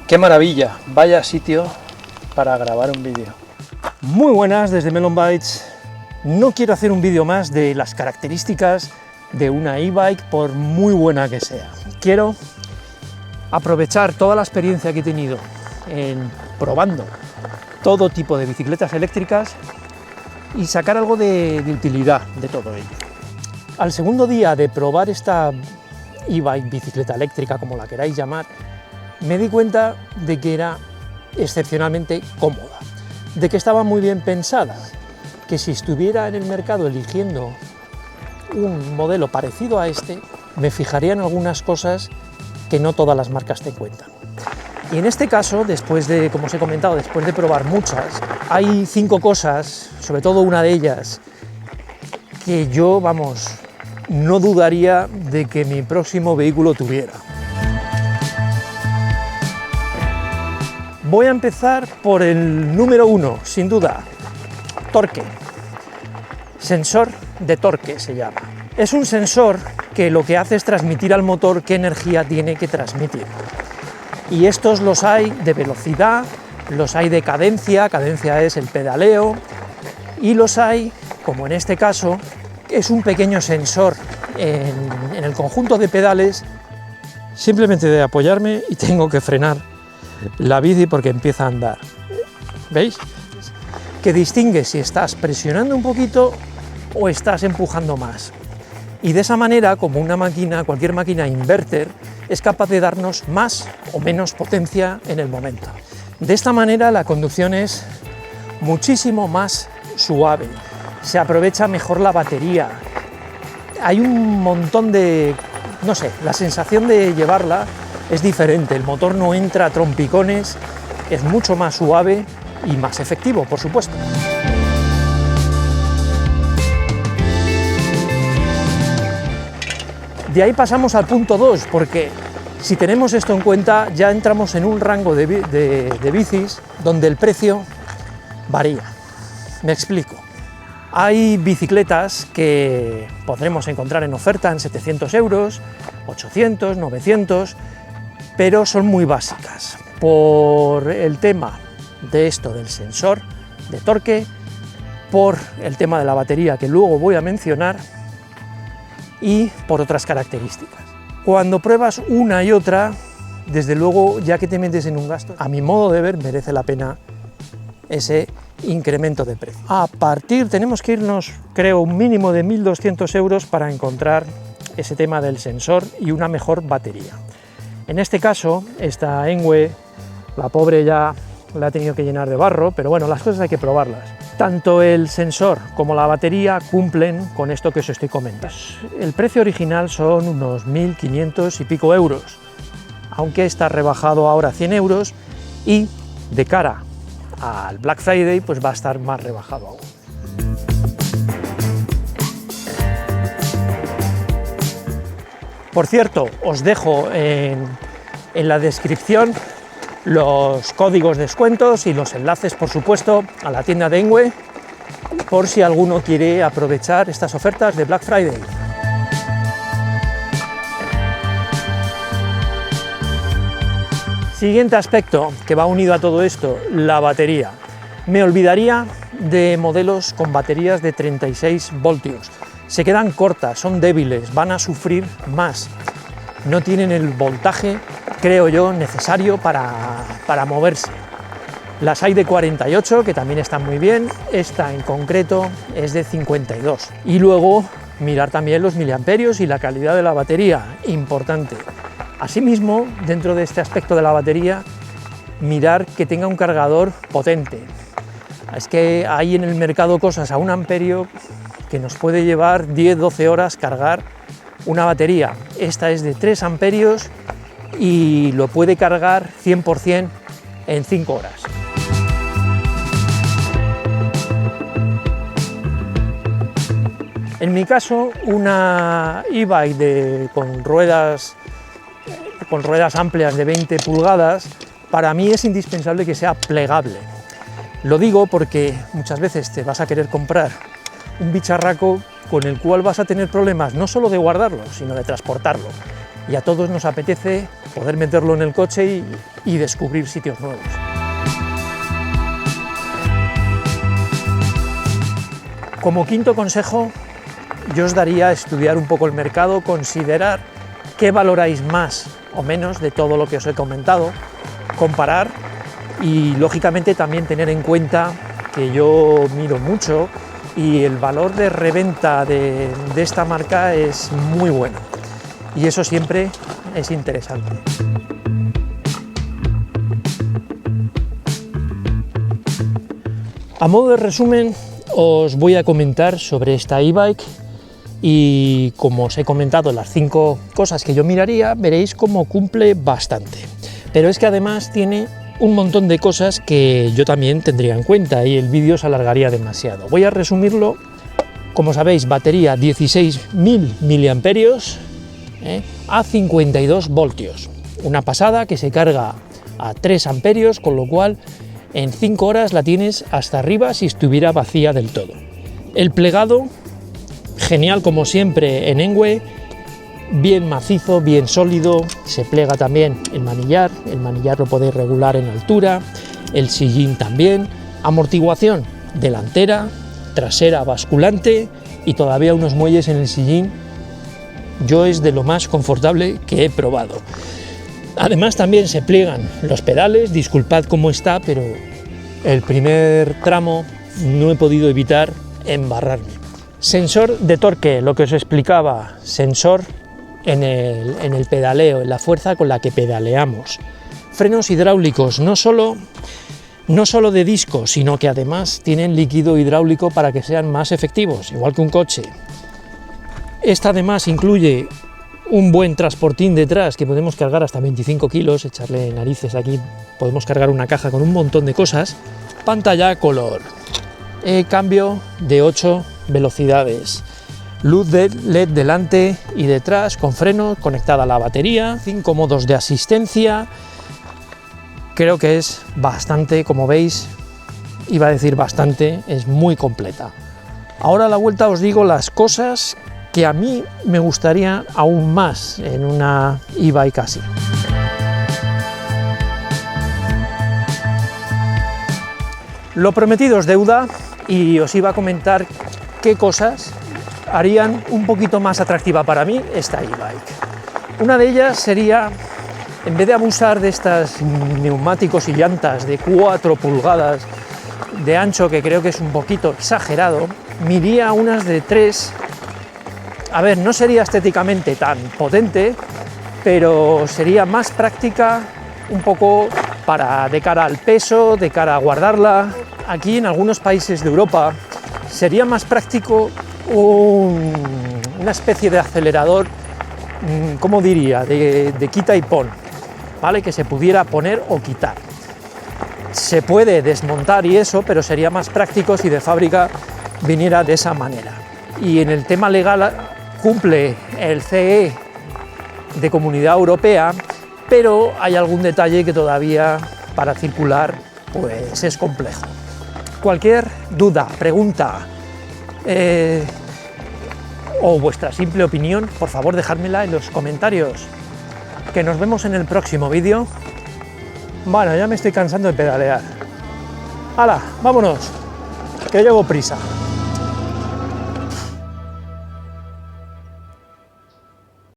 ¡Qué maravilla! Vaya sitio para grabar un vídeo. Muy buenas desde Melon Bytes. No quiero hacer un vídeo más de las características de una e-bike por muy buena que sea. Quiero aprovechar toda la experiencia que he tenido en probando todo tipo de bicicletas eléctricas y sacar algo de utilidad de todo ello. Al segundo día de probar esta e-bike, bicicleta eléctrica, como la queráis llamar, me di cuenta de que era excepcionalmente cómoda, de que estaba muy bien pensada, que si estuviera en el mercado eligiendo un modelo parecido a este, me fijaría en algunas cosas que no todas las marcas te cuentan. Y en este caso, después de, como os he comentado, después de probar muchas, hay 5 cosas, sobre todo una de ellas, que yo, no dudaría de que mi próximo vehículo tuviera. Voy a empezar por el número 1, sin duda, torque. Sensor de torque se llama. Es un sensor que lo que hace es transmitir al motor qué energía tiene que transmitir. Y estos los hay de velocidad, los hay de cadencia, cadencia es el pedaleo, y los hay, como en este caso, es un pequeño sensor en el conjunto de pedales, simplemente de apoyarme y tengo que frenar la bici porque empieza a andar. ¿Veis? Que distingue si estás presionando un poquito o estás empujando más. Y de esa manera, como una máquina, cualquier máquina inverter, es capaz de darnos más o menos potencia en el momento. De esta manera la conducción es muchísimo más suave, se aprovecha mejor la batería, hay un montón de, no sé, la sensación de llevarla es diferente, el motor no entra a trompicones, es mucho más suave y más efectivo, por supuesto. De ahí pasamos al punto 2, porque si tenemos esto en cuenta ya entramos en un rango de bicis donde el precio varía. Me explico. Hay bicicletas que podremos encontrar en oferta en 700 euros, 800, 900, pero son muy básicas. Por el tema de esto del sensor de torque, por el tema de la batería que luego voy a mencionar y por otras características. Cuando pruebas una y otra, desde luego, ya que te metes en un gasto, a mi modo de ver merece la pena ese incremento de precio. Tenemos que irnos, creo, un mínimo de 1.200 euros para encontrar ese tema del sensor y una mejor batería. En este caso, esta Engwe, la pobre ya la ha tenido que llenar de barro, pero bueno, las cosas hay que probarlas. Tanto el sensor como la batería cumplen con esto que os estoy comentando. El precio original son unos 1.500 y pico euros, aunque está rebajado ahora a 100 euros y de cara al Black Friday pues va a estar más rebajado aún. Por cierto, os dejo en la descripción los códigos de descuentos y los enlaces, por supuesto, a la tienda de Engwe, por si alguno quiere aprovechar estas ofertas de Black Friday. Siguiente aspecto que va unido a todo esto, la batería. Me olvidaría de modelos con baterías de 36 voltios. Se quedan cortas, son débiles, van a sufrir más. No tienen el voltaje, creo yo, necesario para moverse. Las hay de 48, que también están muy bien, esta en concreto es de 52. Y luego mirar también los miliamperios y la calidad de la batería, importante. Asimismo, dentro de este aspecto de la batería, mirar que tenga un cargador potente. Es que hay en el mercado cosas a 1 amperio que nos puede llevar 10-12 horas cargar una batería. Esta es de 3 amperios y lo puede cargar 100% en 5 horas. En mi caso, una e-bike con ruedas amplias de 20 pulgadas, para mí es indispensable que sea plegable. Lo digo porque muchas veces te vas a querer comprar un bicharraco con el cual vas a tener problemas no solo de guardarlo, sino de transportarlo. y a todos nos apetece poder meterlo en el coche y descubrir sitios nuevos. Como quinto consejo, yo os daría a estudiar un poco el mercado, considerar qué valoráis más o menos de todo lo que os he comentado, comparar y lógicamente también tener en cuenta que yo miro mucho y el valor de reventa de esta marca es muy bueno y eso siempre es interesante. A modo de resumen, os voy a comentar sobre esta e-bike y como os he comentado las 5 cosas que yo miraría, veréis cómo cumple bastante. Pero es que además tiene un montón de cosas que yo también tendría en cuenta y el vídeo se alargaría demasiado. Voy a resumirlo. Como sabéis, batería 16.000 mAh a 52 voltios. Una pasada que se carga a 3 amperios, con lo cual en 5 horas la tienes hasta arriba si estuviera vacía del todo. El plegado, genial como siempre en Engwe, bien macizo, bien sólido, se plega también el manillar lo podéis regular en altura, el sillín también, amortiguación delantera, trasera basculante y todavía unos muelles en el sillín, yo es de lo más confortable que he probado. Además también se pliegan los pedales, disculpad cómo está, pero el primer tramo no he podido evitar embarrarme. Sensor de torque, lo que os explicaba, sensor en el pedaleo, en la fuerza con la que pedaleamos. Frenos hidráulicos, no solo de disco, sino que además tienen líquido hidráulico para que sean más efectivos, igual que un coche. Esta además incluye un buen transportín detrás que podemos cargar hasta 25 kilos, echarle narices aquí, podemos cargar una caja con un montón de cosas. Pantalla color, cambio de 8 velocidades, luz de LED delante y detrás con freno, conectada a la batería, 5 modos de asistencia. Creo que es bastante, como veis, iba a decir bastante, es muy completa. Ahora a la vuelta os digo las cosas que a mí me gustaría aún más en una e-bike así. Lo prometido es deuda y os iba a comentar qué cosas harían un poquito más atractiva para mí esta e-bike. Una de ellas sería, en vez de abusar de estos neumáticos y llantas de 4 pulgadas de ancho, que creo que es un poquito exagerado, me iría a unas de 3. A ver, no sería estéticamente tan potente, pero sería más práctica un poco de cara al peso, de cara a guardarla. Aquí en algunos países de Europa sería más práctico una especie de acelerador, ¿cómo diría?, de quita y pon, ¿vale?, que se pudiera poner o quitar. Se puede desmontar y eso, pero sería más práctico si de fábrica viniera de esa manera. Y en el tema legal cumple el CE de Comunidad Europea, pero hay algún detalle que todavía para circular pues es complejo. Cualquier duda, pregunta o vuestra simple opinión, por favor dejádmela en los comentarios, que nos vemos en el próximo vídeo. Bueno, ya me estoy cansando de pedalear. ¡Hala, vámonos! Que llevo prisa.